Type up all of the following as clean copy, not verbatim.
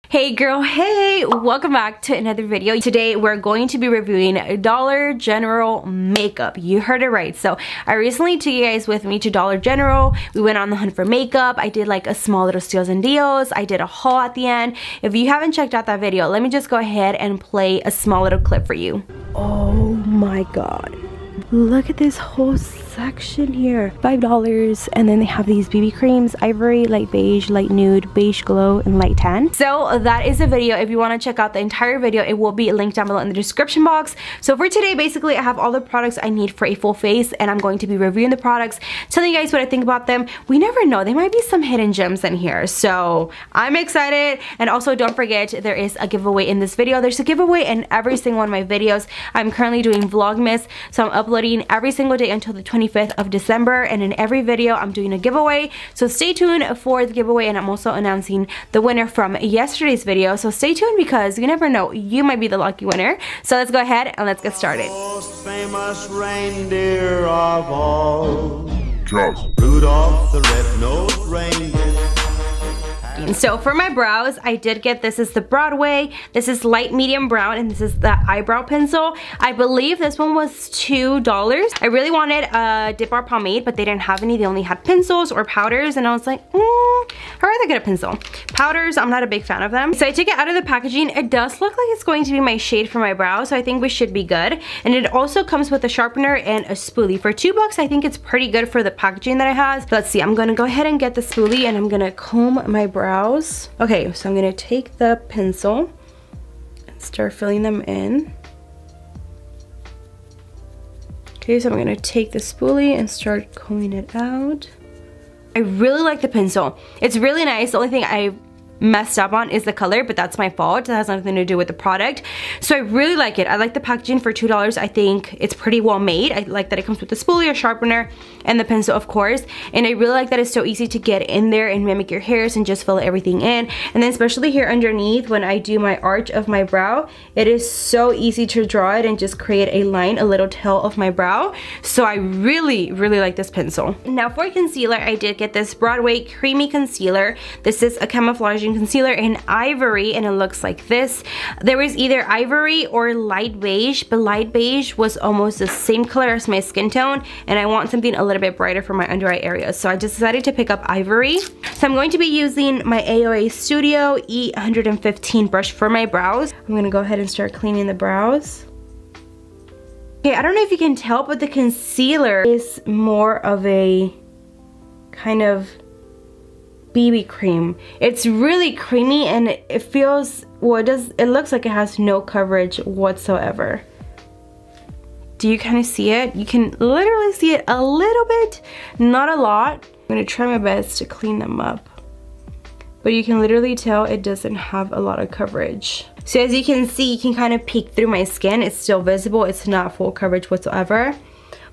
Hey girl, hey! Welcome back to another video. Today we're going to be reviewing Dollar General makeup. You heard it right. So I recently took you guys with me to Dollar General. We went on the hunt for makeup. I did like a small little steals and deals. I did a haul at the end. If you haven't checked out that video, let me just go ahead and play a small little clip for you. Oh my god. Look at this whole section here. $5, and then they have these BB creams: ivory, light beige, light nude, beige glow, and light tan. So that is the video. If you want to check out the entire video, it will be linked down below in the description box. So for today, basically I have all the products I need for a full face, and I'm going to be reviewing the products, telling you guys what I think about them. We never know, there might be some hidden gems in here, so I'm excited. And also don't forget, there is a giveaway in this video. There's a giveaway in every single one of my videos. I'm currently doing Vlogmas, so I'm uploading every single day until the 25th of December, and in every video I'm doing a giveaway, so stay tuned for the giveaway. And I'm also announcing the winner from yesterday's video, so stay tuned because you never know, you might be the lucky winner. So let's go ahead and let's get started. Most famous reindeer of all, Rudolph the red-nosed reindeer. So for my brows, I did get, this is the Broadway, this is light medium brown, and this is the eyebrow pencil. I believe this one was $2. I really wanted a dip bar pomade, but they didn't have any. They only had pencils or powders, and I was like, I'd rather get a pencil. Powders, I'm not a big fan of them. So I took it out of the packaging. It does look like it's going to be my shade for my brows, so I think we should be good. And it also comes with a sharpener and a spoolie. For $2, I think it's pretty good for the packaging that it has. Let's see, I'm gonna go ahead and get the spoolie, and I'm gonna comb my brows. Okay, so I'm gonna take the pencil and start filling them in. Okay, so I'm gonna take the spoolie and start combing it out. I really like the pencil. It's really nice. The only thing I messed up on is the color, but that's my fault. That has nothing to do with the product. So I really like it. I like the packaging for $2. I think it's pretty well made. I like that it comes with the spoolie, a sharpener, and the pencil, of course. And I really like that it's so easy to get in there and mimic your hairs and just fill everything in. And then especially here underneath, when I do my arch of my brow, it is so easy to draw it and just create a line, a little tail of my brow. So I really, really like this pencil. Now for concealer, I did get this Broadway Creamy Concealer. This is a camouflaging concealer in ivory, and it looks like this. There was either ivory or light beige, but light beige was almost the same color as my skin tone, and I want something a little bit brighter for my under eye area, so I just decided to pick up ivory. So I'm going to be using my AOA Studio E115 brush for my brows. I'm gonna go ahead and start cleaning the brows. Okay, I don't know if you can tell, but the concealer is more of a kind of BB cream. It's really creamy, and it feels, well, it looks like it has no coverage whatsoever. Do you kind of see it? You can literally see it a little bit, not a lot. I'm gonna try my best to clean them up, but you can literally tell it doesn't have a lot of coverage. So as you can see, you can kind of peek through my skin. It's still visible. It's not full coverage whatsoever.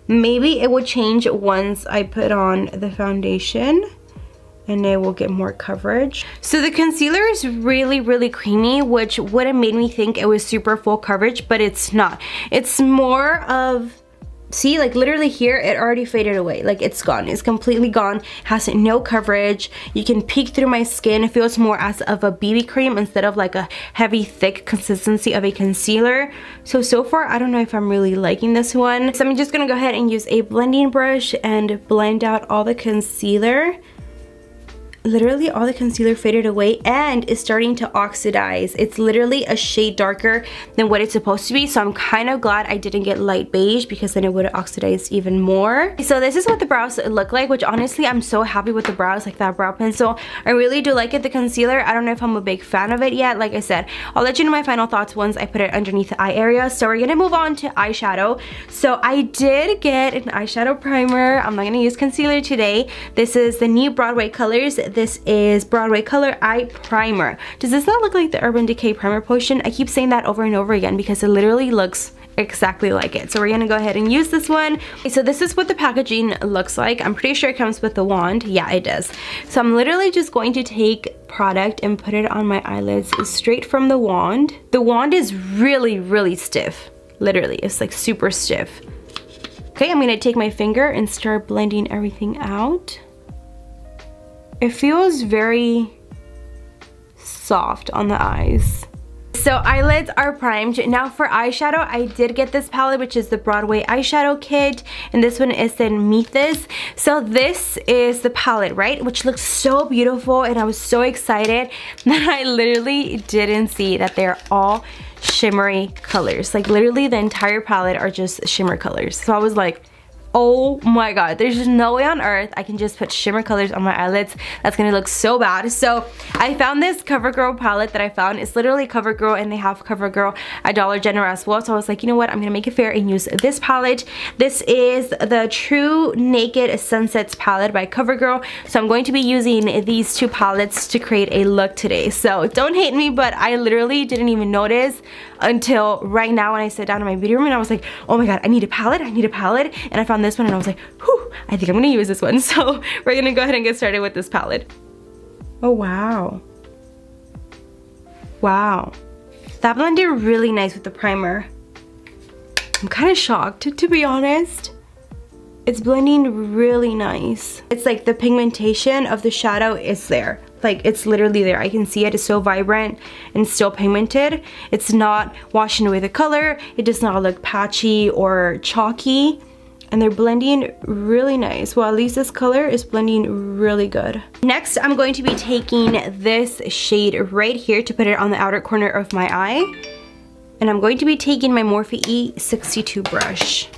Maybe it will change once I put on the foundation, and it will get more coverage. So the concealer is really, really creamy, which would have made me think it was super full coverage, but it's not. It's more of, see, like literally here, it already faded away. Like it's gone, it's completely gone, has no coverage. You can peek through my skin. It feels more as of a BB cream instead of like a heavy, thick consistency of a concealer. So far, I don't know if I'm really liking this one. So I'm just gonna go ahead and use a blending brush and blend out all the concealer. Literally all the concealer faded away and is starting to oxidize. It's literally a shade darker than what it's supposed to be, so I'm kind of glad I didn't get light beige, because then it would have oxidized even more. So this is what the brows look like, which honestly I'm so happy with the brows, like that brow pencil. I really do like it. The concealer, I don't know if I'm a big fan of it yet. Like I said, I'll let you know my final thoughts once I put it underneath the eye area. So we're gonna move on to eyeshadow. So I did get an eyeshadow primer. I'm not gonna use concealer today. This is the new Broadway colors. This is Broadway Color Eye Primer. Does this not look like the Urban Decay Primer Potion? I keep saying that over and over again because it literally looks exactly like it. So we're gonna go ahead and use this one. Okay, so this is what the packaging looks like. I'm pretty sure it comes with the wand. Yeah, it does. So I'm literally just going to take product and put it on my eyelids straight from the wand. The wand is really, really stiff. Literally, it's like super stiff. Okay, I'm gonna take my finger and start blending everything out. It feels very soft on the eyes. So eyelids are primed. Now for eyeshadow, I did get this palette, which is the Broadway eyeshadow kit, and this one is in Ebates. So this is the palette, right? Which looks so beautiful, and I was so excited that I literally didn't see that they're all shimmery colors. Like literally the entire palette are just shimmer colors. So I was like, oh my god, there's just no way on earth I can just put shimmer colors on my eyelids. That's gonna look so bad. So I found this CoverGirl palette that I found. It's literally CoverGirl, and they have CoverGirl at Dollar General as well. So I was like, you know what, I'm gonna make it fair and use this palette. This is the True Naked Sunsets palette by CoverGirl. So I'm going to be using these two palettes to create a look today. So don't hate me, but I literally didn't even notice until right now when I sat down in my beauty room, and I was like, oh my god, I need a palette, and I found this one and I was like, whew, I think I'm gonna use this one. So we're gonna go ahead and get started with this palette. Oh wow. Wow. That blended really nice with the primer. I'm kind of shocked, to be honest. It's blending really nice. It's like the pigmentation of the shadow is there. Like it's literally there. I can see it. It's so vibrant and still pigmented. It's not washing away the color. It does not look patchy or chalky. And they're blending really nice. Well, at least this color is blending really good. Next, I'm going to be taking this shade right here to put it on the outer corner of my eye. And I'm going to be taking my Morphe E62 brush.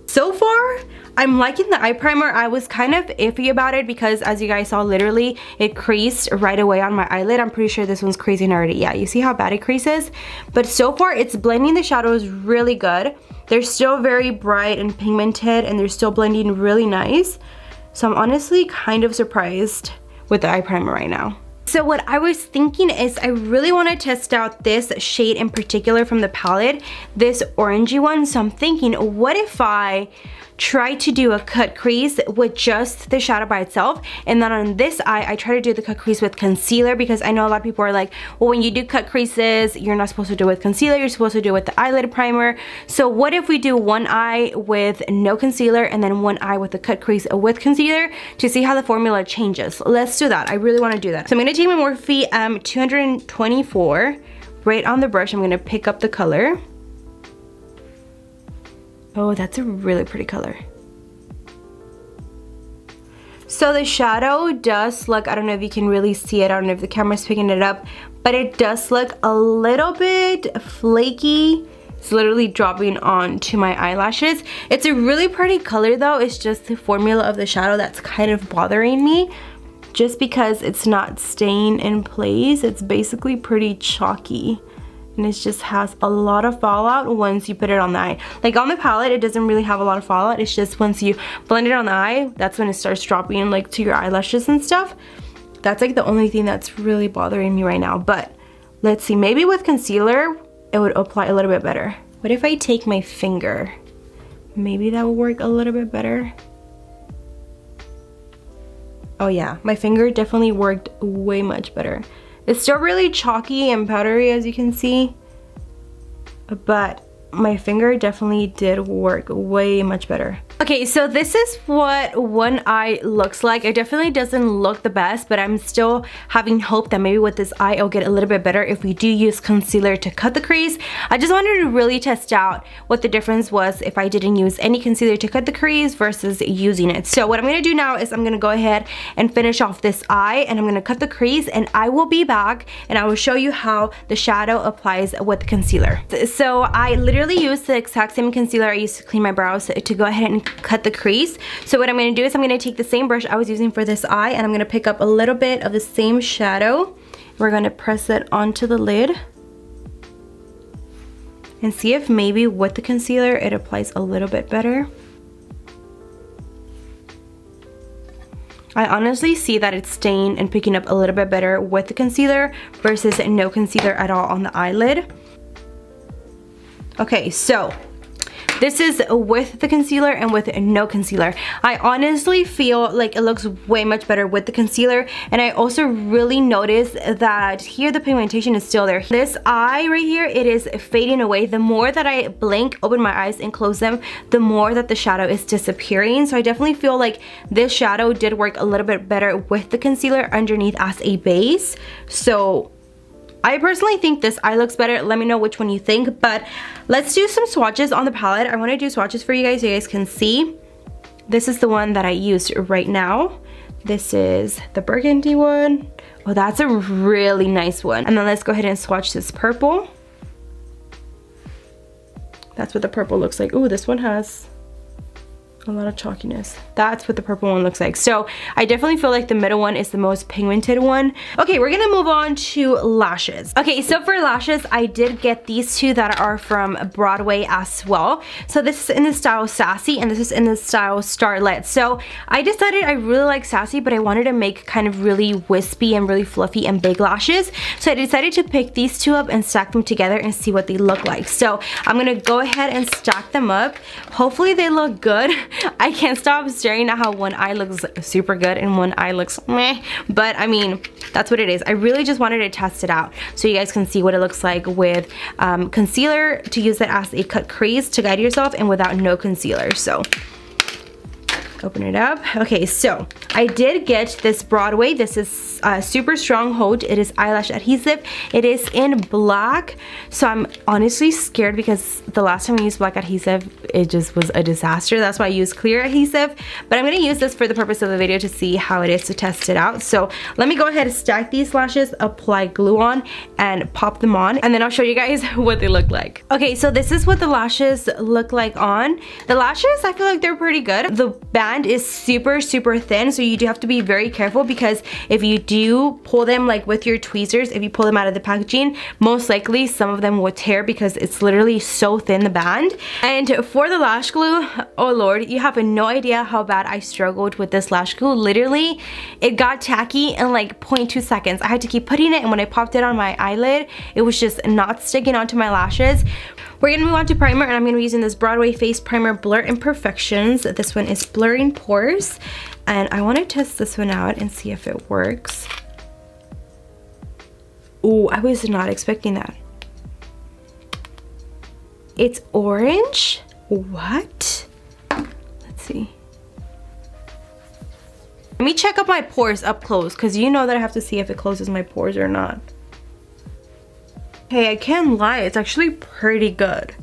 So far, I'm liking the eye primer. I was kind of iffy about it because, as you guys saw, literally it creased right away on my eyelid. I'm pretty sure this one's creasing already. Yeah, you see how bad it creases? But so far, it's blending the shadows really good. They're still very bright and pigmented, and they're still blending really nice. So I'm honestly kind of surprised with the eye primer right now. So what I was thinking is I really want to test out this shade in particular from the palette, this orangey one. So I'm thinking, what if I try to do a cut crease with just the shadow by itself, and then on this eye I try to do the cut crease with concealer, because I know a lot of people are like, well, when you do cut creases you're not supposed to do it with concealer, you're supposed to do it with the eyelid primer. So what if we do one eye with no concealer and then one eye with the cut crease with concealer to see how the formula changes? Let's do that. I really want to do that. So I'm going to take my Morphe 224 right on the brush. I'm going to pick up the color. Oh, that's a really pretty color. So the shadow does look, I don't know if you can really see it, I don't know if the camera's picking it up, but it does look a little bit flaky. It's literally dropping onto my eyelashes. It's a really pretty color though, it's just the formula of the shadow that's kind of bothering me. Just because it's not staying in place, it's basically pretty chalky. And it just has a lot of fallout once you put it on the eye. Like on the palette, it doesn't really have a lot of fallout. It's just once you blend it on the eye, that's when it starts dropping like to your eyelashes and stuff. That's like the only thing that's really bothering me right now. But let's see, maybe with concealer, it would apply a little bit better. What if I take my finger? Maybe that will work a little bit better. Oh yeah, my finger definitely worked way much better. It's still really chalky and powdery, as you can see, but my finger definitely did work way much better. Okay, so this is what one eye looks like. It definitely doesn't look the best, but I'm still having hope that maybe with this eye it'll get a little bit better if we do use concealer to cut the crease. I just wanted to really test out what the difference was if I didn't use any concealer to cut the crease versus using it. So what I'm gonna do now is I'm gonna go ahead and finish off this eye, and I'm gonna cut the crease, and I will be back and I will show you how the shadow applies with concealer. So I literally used the exact same concealer I used to clean my brows to go ahead and cut the crease. So what I'm going to do is I'm going to take the same brush I was using for this eye, and I'm going to pick up a little bit of the same shadow. We're going to press it onto the lid and see if maybe with the concealer it applies a little bit better. I honestly see that it's staying and picking up a little bit better with the concealer versus no concealer at all on the eyelid. Okay, so This is with the concealer and with no concealer. I honestly feel like it looks way much better with the concealer, and I also really noticed that here the pigmentation is still there. This eye right here, it is fading away. The more that I blink, open my eyes and close them, the more that the shadow is disappearing. So I definitely feel like this shadow did work a little bit better with the concealer underneath as a base. So I personally think this eye looks better. Let me know which one you think, but let's do some swatches on the palette. I want to do swatches for you guys so you guys can see. This is the one that I used right now. This is the burgundy one. Oh, that's a really nice one. And then let's go ahead and swatch this purple. That's what the purple looks like. Oh, this one has a lot of chalkiness. That's what the purple one looks like. So I definitely feel like the middle one is the most pigmented one. Okay, we're gonna move on to lashes. Okay, so for lashes, I did get these two that are from Broadway as well. So this is in the style Sassy, and this is in the style Starlet. So I decided I really like Sassy, but I wanted to make kind of really wispy and really fluffy and big lashes. So I decided to pick these two up and stack them together and see what they look like. So I'm gonna go ahead and stack them up. Hopefully they look good. I can't stop staring at how one eye looks super good and one eye looks meh, but I mean, that's what it is. I really just wanted to test it out so you guys can see what it looks like with concealer, to use it as a cut crease to guide yourself, and without no concealer. So open it up. Okay, so I did get this Broadway. This is super strong hold. It is eyelash adhesive. It is in black. So I'm honestly scared because the last time I used black adhesive, it just was a disaster. That's why I used clear adhesive. But I'm gonna use this for the purpose of the video to see how it is to test it out. So let me go ahead and stack these lashes, apply glue on, and pop them on. And then I'll show you guys what they look like. Okay, so this is what the lashes look like on. The lashes, I feel like they're pretty good. The band is super thin, so you do have to be very careful, because if you do pull them like with your tweezers, if you pull them out of the packaging, most likely some of them will tear because it's literally so thin, the band. And for the lash glue, oh lord, you have no idea how bad I struggled with this lash glue. Literally, it got tacky in like 0.2 seconds. I had to keep putting it, and when I popped it on my eyelid, it was just not sticking onto my lashes. We're gonna move on to primer, and I'm gonna be using this Broadway Face Primer Blur Imperfections. This one is Blurring Pores, and I wanna test this one out and see if it works. Ooh, I was not expecting that. It's orange? What? Let's see. Let me check up my pores up close, because you know that I have to see if it closes my pores or not. Hey, I can't lie, it's actually pretty good.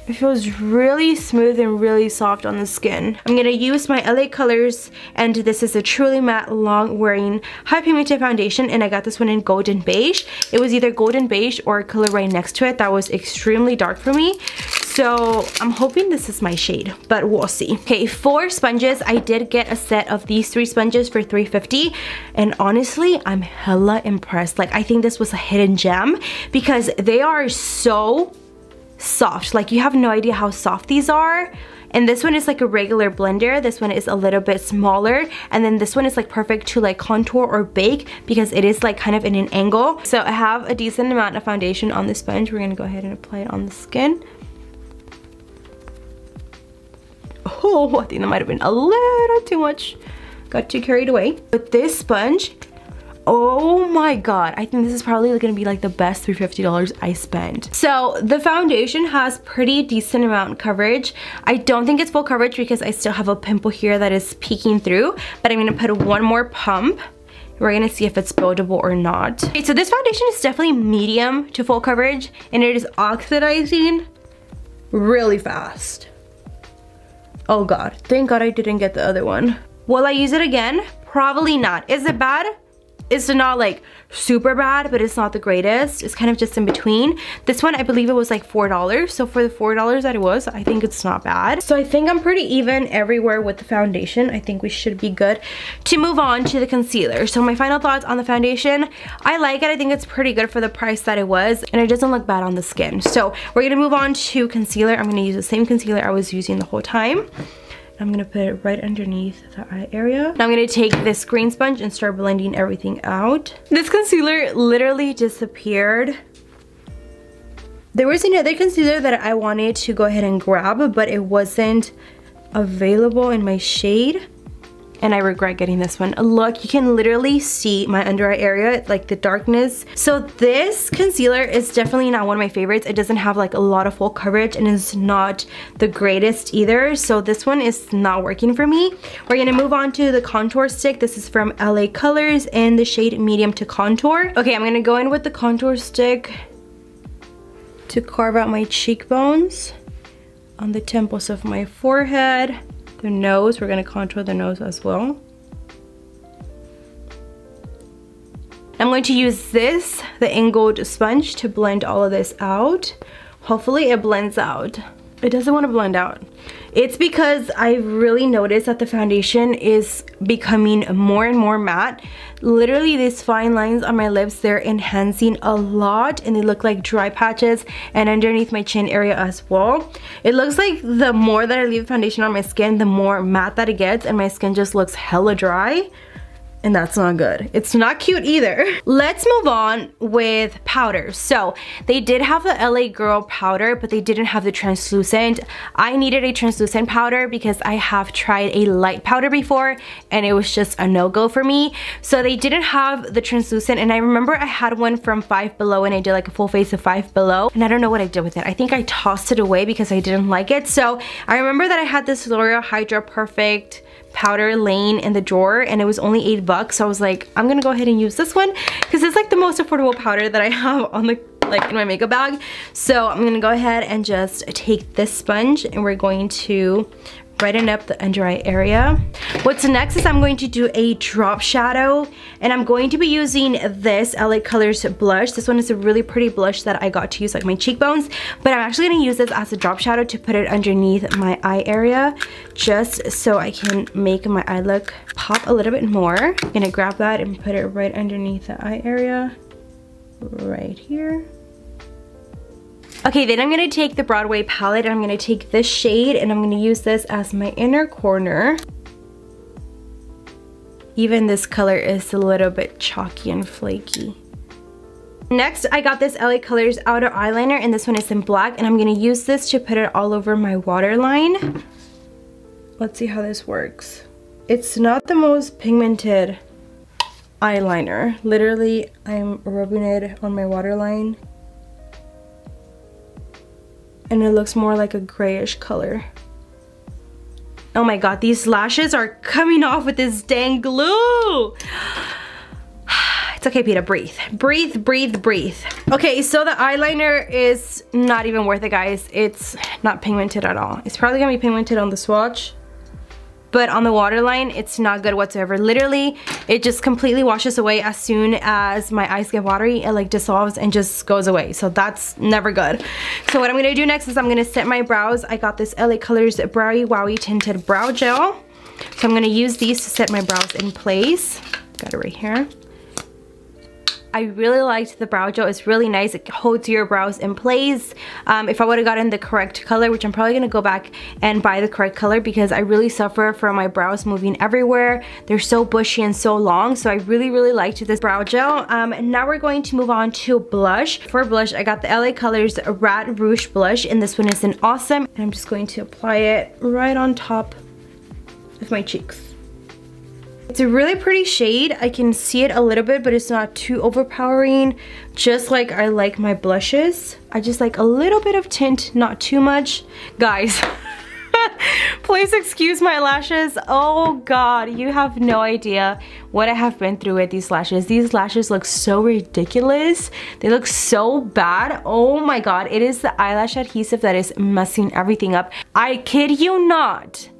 It feels really smooth and really soft on the skin. I'm gonna use my LA Colors, and this is a Truly Matte Long Wearing High Pigmented Foundation, and I got this one in Golden Beige. It was either Golden Beige or a color right next to it that was extremely dark for me. So I'm hoping this is my shade, but we'll see. Okay, for sponges, I did get a set of these 3 sponges for $3.50, and honestly, I'm hella impressed. Like, I think this was a hidden gem because they are so soft. Like, you have no idea how soft these are. And this one is like a regular blender. This one is a little bit smaller, and then this one is like perfect to like contour or bake because it is like kind of in an angle. So I have a decent amount of foundation on the sponge. We're gonna go ahead and apply it on the skin. Oh, I think that might have been a little too much. Got too carried away. With this sponge, oh my god, I think this is probably gonna be like the best $350 I spent. So the foundation has pretty decent amount of coverage. I don't think it's full coverage because I still have a pimple here that is peeking through, but I'm gonna put one more pump. We're gonna see if it's buildable or not. Okay, so this foundation is definitely medium to full coverage, and it is oxidizing really fast. Oh god, thank god I didn't get the other one. Will I use it again? Probably not. Is it bad? It's not like super bad, but it's not the greatest. It's kind of just in between. This one, I believe it was like $4. So for the $4 that it was, I think it's not bad. So I think I'm pretty even everywhere with the foundation. I think we should be good to move on to the concealer. So my final thoughts on the foundation, I like it. I think it's pretty good for the price that it was, and it doesn't look bad on the skin. So we're gonna move on to concealer. I'm gonna use the same concealer I was using the whole time. I'm gonna put it right underneath the eye area. Now I'm gonna take this green sponge and start blending everything out. This concealer literally disappeared There was another concealer that I wanted to go ahead and grab, but it wasn't available in my shade. And I regret getting this one. Look, you can literally see my under eye area, like the darkness. So this concealer is definitely not one of my favorites. It doesn't have like a lot of full coverage and it's not the greatest either. So this one is not working for me. We're gonna move on to the contour stick. This is from LA Colors in the shade medium to contour. Okay, I'm gonna go in with the contour stick to carve out my cheekbones on the temples of my forehead. The nose, we're gonna contour the nose as well. I'm going to use this, the angled sponge, to blend all of this out. Hopefully it blends out. It doesn't want to blend out. It's because I really noticed that the foundation is becoming more and more matte. Literally these fine lines on my lips, they're enhancing a lot and they look like dry patches, and underneath my chin area as well. It looks like the more that I leave the foundation on my skin, the more matte that it gets, and my skin just looks hella dry. And that's not good. It's not cute either. Let's move on with powders. So they did have the LA Girl powder, but they didn't have the translucent. I needed a translucent powder because I have tried a light powder before and it was just a no-go for me. So they didn't have the translucent, and I remember I had one from Five Below and I did like a full face of Five Below, and I don't know what I did with it. I think I tossed it away because I didn't like it. So I remember that I had this L'Oreal Hydra Perfect powder laying in the drawer and it was only $8. So I was like, I'm gonna go ahead and use this one because it's like the most affordable powder that I have on the in my makeup bag. So I'm gonna go ahead and just take this sponge and we're going to brighten up the under eye area. What's next is I'm going to do a drop shadow, and I'm going to be using this LA Colors blush. This one is a really pretty blush that I got to use like my cheekbones, but I'm actually gonna use this as a drop shadow to put it underneath my eye area just so I can make my eye look pop a little bit more. I'm gonna grab that and put it right underneath the eye area right here. Okay, then I'm gonna take the Broadway palette and I'm gonna take this shade and I'm gonna use this as my inner corner. Even this color is a little bit chalky and flaky. Next, I got this LA Colors outer eyeliner, and this one is in black, and I'm gonna use this to put it all over my waterline. Let's see how this works. It's not the most pigmented eyeliner. Literally, I'm rubbing it on my waterline, and it looks more like a grayish color. Oh my god, these lashes are coming off with this dang glue. It's okay, Pita, breathe. Breathe, breathe, breathe. Okay, so the eyeliner is not even worth it, guys. It's not pigmented at all. It's probably gonna be pigmented on the swatch, but on the waterline, it's not good whatsoever. Literally, it just completely washes away as soon as my eyes get watery. It like dissolves and just goes away. So that's never good. So what I'm gonna do next is I'm gonna set my brows. I got this LA Colors Browy Wowie Tinted Brow Gel. So I'm gonna use these to set my brows in place. Got it right here. I really liked the brow gel. It's really nice. It holds your brows in place. If I would have gotten the correct color, which I'm probably going to go back and buy the correct color because I really suffer from my brows moving everywhere. They're so bushy and so long. So I really, really liked this brow gel. Now we're going to move on to blush. For blush, I got the LA Colors Rat Rouge blush, and this one is in Awesome. And I'm just going to apply it right on top of my cheeks. It's a really pretty shade. I can see it a little bit, but it's not too overpowering, just like I like my blushes. I just like a little bit of tint, not too much. Guys, please excuse my lashes. Oh god, you have no idea what I have been through with these lashes. These lashes look so ridiculous. They look so bad. Oh my god, it is the eyelash adhesive that is messing everything up. I kid you not.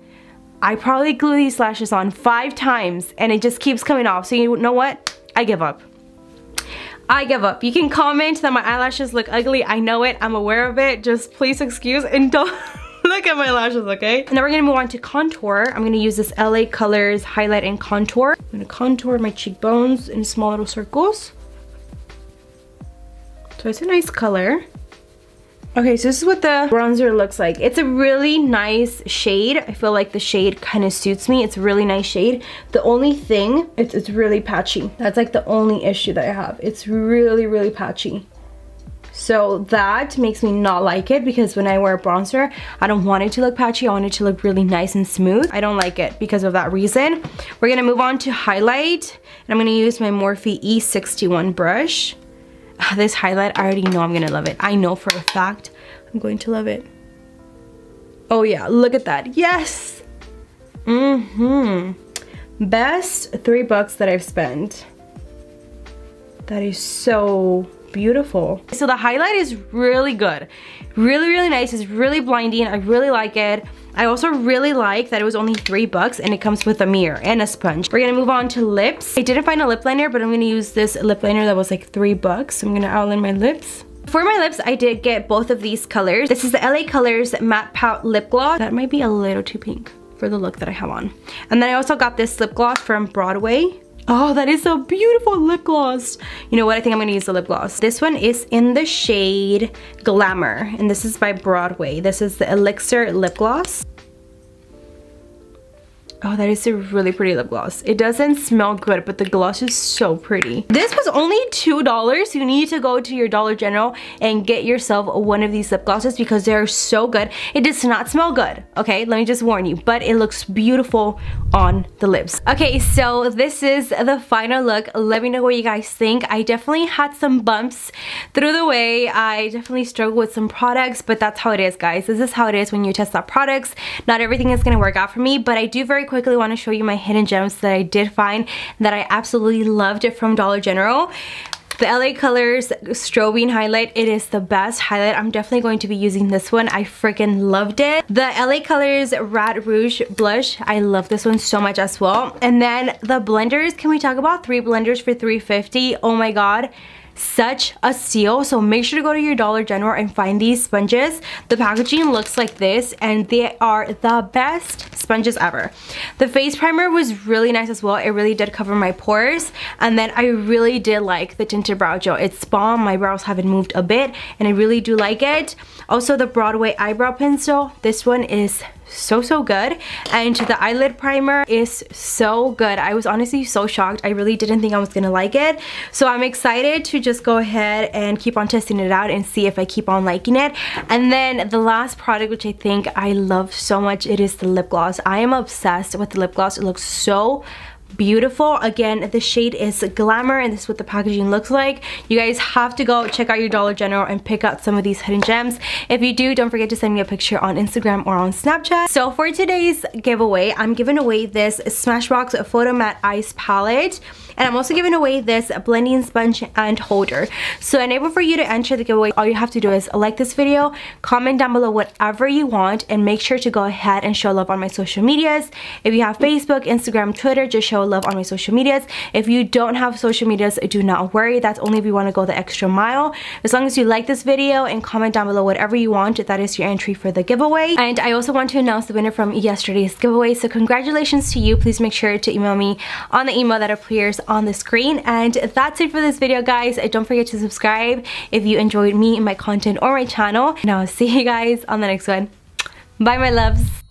I probably glue these lashes on 5 times and it just keeps coming off. So you know what? I give up. I give up. You can comment that my eyelashes look ugly. I know it. I'm aware of it. Just please excuse and don't look at my lashes, okay? And then we're gonna move on to contour. I'm gonna use this LA Colors Highlight and Contour. I'm gonna contour my cheekbones in small little circles. So it's a nice color. Okay, so this is what the bronzer looks like. It's a really nice shade. I feel like the shade kind of suits me. It's a really nice shade. The only thing, it's really patchy. That's like the only issue that I have. It's really, really patchy. So that makes me not like it because when I wear bronzer, I don't want it to look patchy. I want it to look really nice and smooth. I don't like it because of that reason. We're gonna move on to highlight, and I'm gonna use my Morphe E61 brush. This highlight, I already know I'm gonna love it. I know for a fact I'm going to love it. Oh yeah, look at that. Yes! Best $3 that I've spent. That is so beautiful. So the highlight is really good. Really nice. It's really blinding. I really like it. I also really like that it was only $3 and it comes with a mirror and a sponge. We're gonna move on to lips. I didn't find a lip liner, but I'm gonna use this lip liner that was like $3. So I'm gonna outline my lips. For my lips, I did get both of these colors. This is the LA Colors Matte Pout Lip Gloss. That might be a little too pink for the look that I have on. And then I also got this lip gloss from Broadway. Oh, that is a beautiful lip gloss. You know what? I think I'm gonna use the lip gloss. This one is in the shade Glamour, and this is by Broadway. This is the Elixir lip gloss. Oh, that is a really pretty lip gloss. It doesn't smell good, but the gloss is so pretty. This was only $2. You need to go to your Dollar General and get yourself one of these lip glosses because they're so good. It does not smell good, okay? Let me just warn you, but it looks beautiful on the lips. Okay, so this is the final look. Let me know what you guys think. I definitely had some bumps through the way. I definitely struggled with some products, but that's how it is, guys. This is how it is when you test out products. Not everything is gonna work out for me, but I do very quickly want to show you my hidden gems that I did find that I absolutely loved it from Dollar General. The LA Colors Strobing Highlight, it is the best highlight. I'm definitely going to be using this one. I freaking loved it. The LA Colors Rat Rouge Blush, I love this one so much as well. And then the blenders, can we talk about 3 blenders for $3.50? Oh my god. Such a steal. So make sure to go to your Dollar General and find these sponges. The packaging looks like this and they are the best sponges ever. The face primer was really nice as well. It really did cover my pores, and then I really did like the tinted brow gel. It's bomb. My brows haven't moved a bit and I really do like it. Also the Broadway eyebrow pencil, this one is so good, and the eyelid primer is so good. I was honestly so shocked. I really didn't think I was gonna like it, so I'm excited to just go ahead and keep on testing it out and see if I keep on liking it. And then the last product, which I think I love so much, it is the lip gloss. I am obsessed with the lip gloss. It looks so beautiful. Again, the shade is Glamour, and this is what the packaging looks like. You guys have to go check out your Dollar General and pick out some of these hidden gems. If you do, don't forget to send me a picture on Instagram or on Snapchat. So for today's giveaway, I'm giving away this Smashbox Photo Matte Ice Palette, and I'm also giving away this blending sponge and holder. So in order for you to enter the giveaway, all you have to do is like this video, comment down below whatever you want, and make sure to go ahead and show love on my social medias. If you have Facebook, Instagram, Twitter, just show love on my social medias. If you don't have social medias, do not worry. That's only if you want to go the extra mile. As long as you like this video and comment down below whatever you want, that is your entry for the giveaway. And I also want to announce the winner from yesterday's giveaway, so congratulations to you. Please make sure to email me on the email that appears on the screen. And that's it for this video, guys. Don't forget to subscribe if you enjoyed me and my content or my channel, and I'll see you guys on the next one. Bye, my loves.